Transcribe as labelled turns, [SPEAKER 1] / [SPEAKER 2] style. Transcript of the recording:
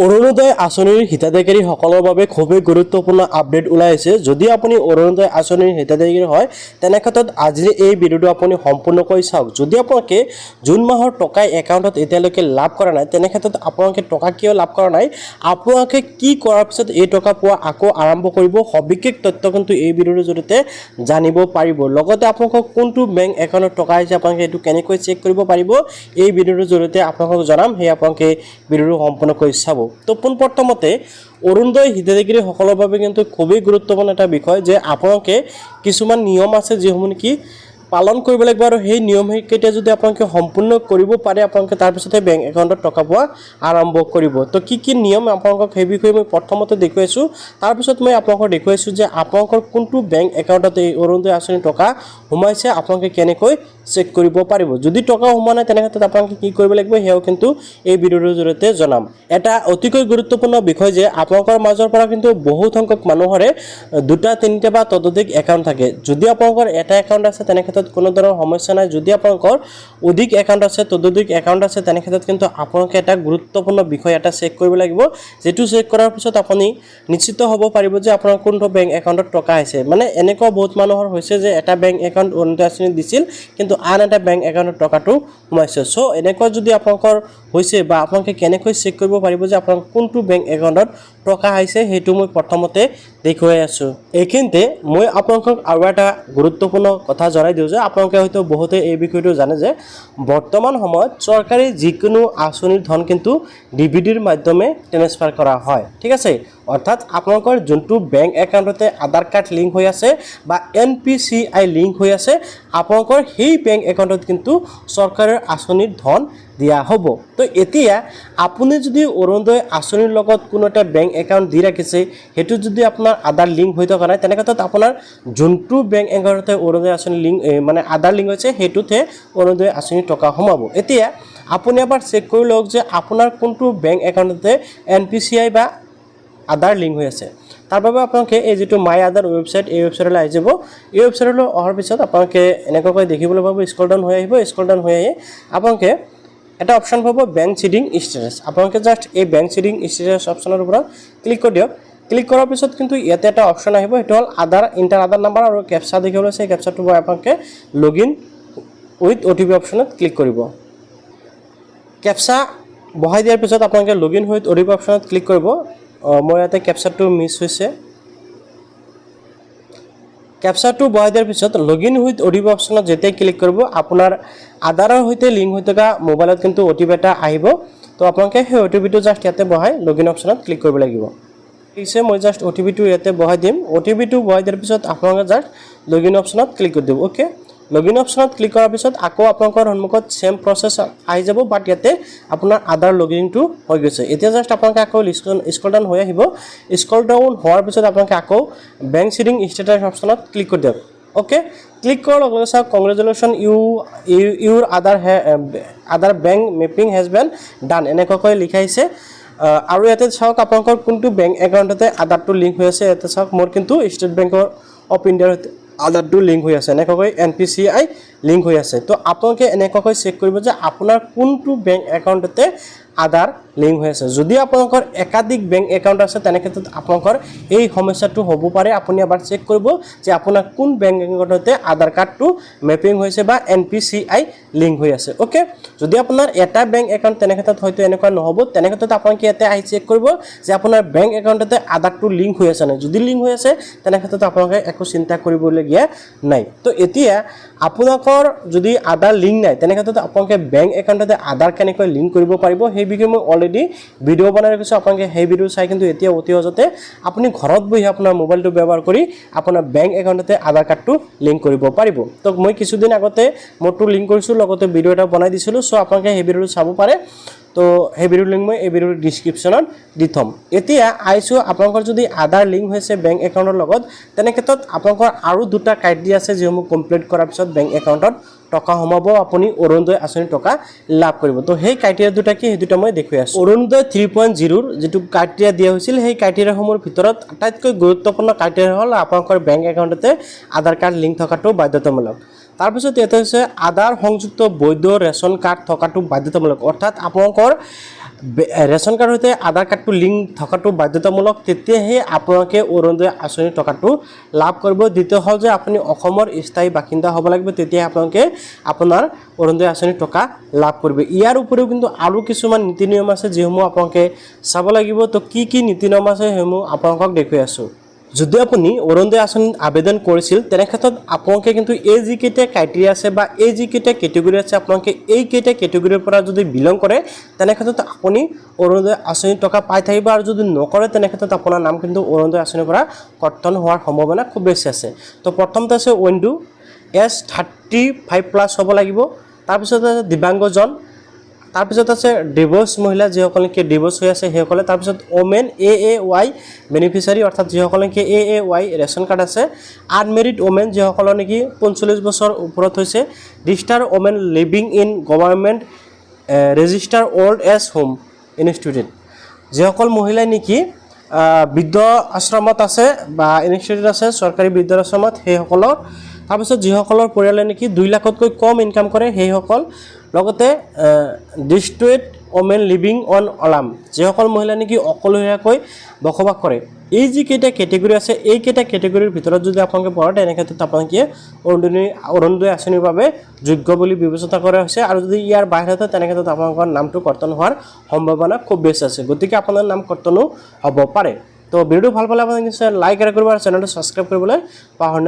[SPEAKER 1] অৰুণোদয় আঁচনিৰ হিতাধিকাৰীসকলৰ বাবে খুবেই গুৰুত্বপূৰ্ণ আপডেট ওলাই আছে। যদি আপুনি অৰুণোদয় আঁচনিৰ হিতাধিকাৰী হয় তেনে ক্ষেত্ৰত আজি এই ভিডিঅ'টো আপুনি সম্পূৰ্ণকৈ চাওক। যদি আপোনালোকে জুন মাহৰ টকা একাউণ্টত এতিয়ালৈকে লাভ কৰা নাই তেনে ক্ষেত্ৰত আপোনালোকে টকা কিয় লাভ কৰা নাই, আপোনালোকে কি কৰাৰ পিছত এই টকা পোৱা আকৌ আৰম্ভ কৰিব, সবিশেষ তথ্য কিন্তু এই ভিডিঅ'টোৰ জৰিয়তে জানিব পাৰিব। লগতে আপোনালোকক কোনটো বেংক একাউণ্টত টকা আহিছে আপোনালোকে এইটো কেনেকৈ চেক কৰিব পাৰিব এই ভিডিঅ'টোৰ জৰিয়তে আপোনালোকক জনাম। সেয়ে আপোনালোকে ভিডিঅ'টো সম্পূৰ্ণকৈ চাব। তো পোনপ্ৰথমতে অৰুণোদয় হিতাধিকাৰীসকলৰ বাবে কিন্তু খুবেই গুৰুত্বপূৰ্ণ এটা বিষয় যে আপোনালোকে কিছুমান নিয়ম আছে যিসমূহ নেকি পালন কৰিব লাগিব, আৰু সেই নিয়মকেইটা যদি আপোনালোকে সম্পূৰ্ণ কৰিব পাৰে আপোনালোকে তাৰপিছতে বেংক একাউণ্টত টকা পোৱা আৰম্ভ কৰিব। তো কি নিয়ম আপোনালোকক সেই বিষয়ে মই প্ৰথমতে দেখুৱাইছোঁ, তাৰপিছত মই আপোনালোকক দেখুৱাইছোঁ যে আপোনালোকৰ কোনটো বেংক একাউণ্টত এই অৰুণোদয় আঁচনিৰ টকা সোমাইছে আপোনালোকে কেনেকৈ চেক কৰিব পাৰিব। যদি টকা সোমোৱা নাই তেনে ক্ষেত্ৰত আপোনালোকে কি কৰিব লাগিব সেয়াও কিন্তু এই ভিডিঅ'টোৰ জৰিয়তে জনাম। এটা অতিকৈ গুৰুত্বপূৰ্ণ বিষয় যে আপোনালোকৰ মাজৰ পৰা কিন্তু বহুত সংখ্যক মানুহৰে দুটা তিনিটা বা ততোধিক একাউণ্ট থাকে। যদি আপোনালোকৰ এটা একাউণ্ট আছে তেনে ক্ষেত্ৰত কোনো ধৰণৰ সমস্যা নাই। যদি আপোনালোকৰ অধিক একাউণ্ট আছে, ততোধিক একাউণ্ট আছে তেনে ক্ষেত্ৰত কিন্তু আপোনালোকে এটা গুৰুত্বপূৰ্ণ বিষয় এটা চেক কৰিব লাগিব, যিটো চেক কৰাৰ পিছত আপুনি নিশ্চিত হ'ব পাৰিব যে আপোনাৰ কোনটো বেংক একাউণ্টত টকা আহিছে। মানে এনেকুৱা বহুত মানুহৰ হৈছে যে এটা বেংক একাউণ্ট অৰুণোদয় আঁচনি দিছিল কিন্তু আন এটা বেংক একাউণ্টত টকাটো সোমাইছে। চ' এনেকুৱা যদি আপোনালোকৰ হৈছে বা আপোনালোকে কেনেকৈ চেক কৰিব পাৰিব যে আপোনাৰ কোনটো বেংক একাউণ্টত টকা আহিছে সেইটো মই প্ৰথমতে দেখুৱাই আছোঁ। এইখিনিতে মই আপোনালোকক আৰু এটা গুৰুত্বপূৰ্ণ কথা জনাই দিওঁ যে আপোনালোকে হয়তো বহুতে এই বিষয়টো জানে যে বৰ্তমান সময়ত চৰকাৰী যিকোনো আঁচনিৰ ধন কিন্তু ডিবিডিৰ মাধ্যমে ট্ৰেন্সফাৰ কৰা হয়। ঠিক আছে, অৰ্থাৎ আপোনালোকৰ যোনটো বেংক একাউণ্টতে আধাৰ কাৰ্ড লিংক হৈ আছে বা NPCI লিংক হৈ আছে আপোনালোকৰ সেই বেংক একাউণ্টত কিন্তু চৰকাৰৰ আঁচনিৰ ধন দিয়া হ'ব। তো এতিয়া আপুনি যদি অৰুণোদয় আঁচনিৰ লগত কোনো এটা বেংক একাউণ্ট দি ৰাখিছে সেইটো যদি আপোনাৰ আধাৰ লিংক হৈ থকা নাই তেনে ক্ষেত্ৰত আপোনাৰ যোনটো বেংক একাউণ্টতে অৰুণোদয় আঁচনি লিংক মানে আধাৰ লিংক হৈছে সেইটোতহে অৰুণোদয় আঁচনিৰ টকা সোমাব। এতিয়া আপুনি এবাৰ চেক কৰি লওক যে আপোনাৰ কোনটো বেংক একাউণ্টতে NPCI বা আধাৰ লিংক হৈ আছে। তাৰ বাবে আপোনালোকে এই যিটো মাই আধাৰ ৱেবছাইট এই ৱেবছাইটলৈ আহি যাব। এই ৱেবছাইটলৈ অহাৰ পিছত আপোনালোকে এনেকুৱাকৈ দেখিবলৈ পাব, স্ক্ৰল ডাউন হৈ আহিব। স্ক্ৰল ডাউন হৈ আহি আপোনালোকে এটা অপশ্যন পাব বেংক চিডিং ষ্টেটাছ। আপোনালোকে জাষ্ট এই বেংক চিডিং ষ্টেটাছ অপশ্যনৰ ওপৰত ক্লিক কৰি দিয়ক। ক্লিক কৰাৰ পিছত কিন্তু ইয়াতে এটা অপশ্যন আহিব, সেইটো হ'ল আধাৰ ইণ্টাৰ আধাৰ নাম্বাৰ আৰু কেপচা দেখিবলৈ আছে। এই কেপচাটো আপোনালোকে লগইন উইথ OTP অপশ্যনত ক্লিক কৰিব। কেপচা বহাই দিয়াৰ পিছত আপোনালোকে লগইন উইথ OTP অপশ্যনত ক্লিক কৰিব। মই ইয়াতে কেপচাটো মিছ হৈছে। কেপচাটো বহাই দিয়াৰ পিছত লগইন উইথ OTP অপশ্যনত যেতিয়া ক্লিক কৰিব আপোনাৰ আধাৰৰ সৈতে লিংক হৈ থকা মোবাইলত কিন্তু OTP এটা আহিব। তো আপোনালোকে সেই OTPটো জাষ্ট ইয়াতে বহাই লগইন অপশ্যনত ক্লিক কৰিব লাগিব। ঠিক আছে, মই জাষ্ট OTPটো ইয়াতে বহাই দিম। OTPটো বহাই দিয়াৰ পিছত আপোনালোকে জাষ্ট লগইন অপশ্যনত ক্লিক কৰি দিব। অ'কে, লগইন অপশ্যনত ক্লিক কৰাৰ পিছত আকৌ আপোনালোকৰ সন্মুখত চেম প্ৰচেছ আহি যাব, বাট ইয়াতে আপোনাৰ আধাৰ লগইনটো হৈ গৈছে। এতিয়া জাষ্ট আপোনালোকে আকৌ স্ক্ৰল ডাউন হৈ আহিব। স্ক্ৰল ডাউন হোৱাৰ পিছত আপোনালোকে আকৌ বেংক চিডিং ষ্টেটাছ অপশ্যনত ক্লিক কৰি দিয়ক। অ'কে, ক্লিক কৰাৰ লগে লগে চাওক congratulation your Aadhaar bank mapping has been done এনেকুৱাকৈ লিখা আহিছে। আৰু ইয়াতে চাওক আপোনালোকৰ কোনটো বেংক একাউণ্টতে আধাৰটো লিংক হৈ আছে। ইয়াতে চাওক মোৰ কিন্তু ষ্টেট বেংক অফ ইণ্ডিয়াৰ আধাৰটো লিংক হৈ আছে, এনেকুৱাকৈ NPCI লিংক হৈ আছে। তো আপোনালোকে এনেকুৱাকৈ চেক কৰিব যে আপোনাৰ কোনটো বেংক একাউণ্টতে আধাৰ লিংক হৈ আছে। যদি আপোনালোকৰ একাধিক বেংক একাউণ্ট আছে তেনে ক্ষেত্ৰত আপোনালোকৰ এই সমস্যাটো হ'ব পাৰে। আপুনি এবাৰ চেক কৰিব যে আপোনাৰ কোন বেংক একাউণ্টতে আধাৰ কাৰ্ডটো মেপিং হৈছে বা NPCI লিংক হৈ আছে। অ'কে, যদি আপোনাৰ এটা বেংক একাউণ্ট তেনে ক্ষেত্ৰত হয়তো এনেকুৱা নহ'ব। তেনে ক্ষেত্ৰত আপোনালোকে ইয়াতে আহি চেক কৰিব যে আপোনাৰ বেংক একাউণ্টতে আধাৰটো লিংক হৈ আছে নাই। যদি লিংক হৈ আছে তেনে ক্ষেত্ৰত আপোনালোকে একো চিন্তা কৰিবলগীয়া নাই। তো এতিয়া আপোনালোকৰ যদি আধাৰ লিংক নাই তেনে ক্ষেত্ৰত আপোনালোকে বেংক একাউণ্টতে আধাৰ কেনেকৈ লিংক কৰিব পাৰিব সেই বিষয়ে মই অলৰেডি ভিডিঅ' বনাই ৰাখিছোঁ। আপোনালোকে সেই ভিডিঅ' চাই কিন্তু এতিয়া অতি সহজতে আপুনি ঘৰত বহি আপোনাৰ মোবাইলটো ব্যৱহাৰ কৰি আপোনাৰ বেংক একাউণ্টতে আধাৰ কাৰ্ডটো লিংক কৰিব পাৰিব। তো মই কিছুদিন আগতে মোৰটো লিংক কৰিছোঁ, লগতে ভিডিঅ' এটা বনাই দিছিলোঁ। চ' আপোনালোকে সেই ভিডিঅ'টো চাব পাৰে। তো সেই ভিডিঅ'ৰ লিংক মই এই ভিডিঅ'ৰ ডিছক্ৰিপশ্যনত দি থ'ম। এতিয়া আহিছোঁ আপোনালোকৰ যদি আধাৰ লিংক হৈছে বেংক একাউণ্টৰ লগত তেনে ক্ষেত্ৰত আপোনালোকৰ আৰু দুটা ক্ৰাইটেৰিয়া আছে যিসমূহ কমপ্লিট কৰাৰ পিছত বেংক একাউণ্টত টকা সোমাব, আপুনি অৰুণোদয় আঁচনিৰ টকা লাভ কৰিব। তো সেই ক্ৰাইটেৰিয়া দুটা কি সেই দুটা মই দেখুৱাই আছোঁ। অৰুণোদয় 3.0ৰ যিটো ক্ৰাইটেৰিয়া দিয়া হৈছিল সেই ক্ৰাইটেৰিয়াসমূহৰ ভিতৰত আটাইতকৈ গুৰুত্বপূৰ্ণ ক্ৰাইটেৰিয়া হ'ল আপোনালোকৰ বেংক একাউণ্টতে আধাৰ কাৰ্ড লিংক থকাটো বাধ্যতামূলক। তাৰপিছত ইয়াতে হৈছে আধাৰ সংযুক্ত বৈধ ৰেচন কাৰ্ড থকাটো বাধ্যতামূলক, অৰ্থাৎ আপোনালোকৰ ৰেচন কাৰ্ডৰ সৈতে আধাৰ কাৰ্ডটো লিংক থকাটো বাধ্যতামূলক, তেতিয়াহে আপোনালোকে অৰুণোদয় আঁচনিৰ টকাটো লাভ কৰিব। দ্বিতীয় হ'ল যে আপুনি অসমৰ স্থায়ী বাসিন্দা হ'ব লাগিব, তেতিয়াহে আপোনালোকে আপোনাৰ অৰুণোদয় আঁচনিৰ টকা লাভ কৰিব। ইয়াৰ উপৰিও কিন্তু আৰু কিছুমান নীতি নিয়ম আছে যিসমূহ আপোনালোকে চাব লাগিব। তো কি কি নীতি নিয়ম আছে সেইসমূহ আপোনালোকক দেখুৱাই আছোঁ। যদি আপুনি অৰুণোদয় আঁচনিত আবেদন কৰিছিল তেনেক্ষেত্ৰত আপোনালোকে কিন্তু এই যিকেইটা ক্ৰাইটেৰিয়া আছে বা এই যিকেইটা কেটেগৰী আছে আপোনালোকে এইকেইটা কেটেগৰীৰ পৰা যদি বিলং কৰে তেনেক্ষেত্ৰত আপুনি অৰুণোদয় আঁচনিৰ টকা পাই থাকিব, আৰু যদি নকৰে তেনেক্ষেত্ৰত আপোনাৰ নাম কিন্তু অৰুণোদয় আঁচনিৰ পৰা কৰ্তন হোৱাৰ সম্ভাৱনা খুব বেছি আছে। তো প্ৰথমতে আছে উইণ্ডো এজ 35+ হ'ব লাগিব, তাৰপিছত আছে দিব্যাংগজন, তাৰপিছত আছে ডিভ'ৰ্চ মহিলা যিসকল নেকি ডিভ'ৰ্চ হৈ আছে সেইসকলে, তাৰপিছত ওমেন AAY বেনিফিচিয়াৰী অৰ্থাৎ যিসকল নেকি AAY ৰেচন কাৰ্ড আছে, আনমেৰিড ওমেন যিসকলৰ নেকি 45 বছৰ ওপৰত হৈছে, registered women living in government register old age home institute, যিসকল মহিলাই নেকি বৃদ্ধ আশ্ৰমত আছে বা ইনষ্টিটিউট আছে চৰকাৰী বৃদ্ধাশ্ৰমত সেইসকলৰ, তাৰপিছত যিসকলৰ পৰিয়ালে নেকি 2 লাখতকৈ কম ইনকাম কৰে সেইসকল, লগতে ডিষ্ট্ৰিক্ট ওমেন লিভিং অন অলাম, যিসকল মহিলা নেকি অকলশৰীয়াকৈ বসবাস কৰে। এই যিকেইটা কেটেগৰী আছে এইকেইটা কেটেগৰীৰ ভিতৰত যদি আপোনালোকে পৰে তেনেক্ষেত্ৰত আপোনালোকে অৰুণোদয় আঁচনিৰ বাবে যোগ্য বুলি বিবেচনা কৰা হৈছে, আৰু যদি ইয়াৰ বাহিৰতে তেনেক্ষেত্ৰত আপোনালোকৰ নামটো কৰ্তন হোৱাৰ সম্ভাৱনা খুব বেছি আছে, গতিকে আপোনাৰ নাম কৰ্তনো হ'ব পাৰে। তো ভিডিঅ'টো ভাল পালে আপোনালোকে নিশ্চয় লাইক কৰিব আৰু চেনেলটো ছাবস্ক্ৰাইব কৰিবলৈ পাহৰি নাযাব।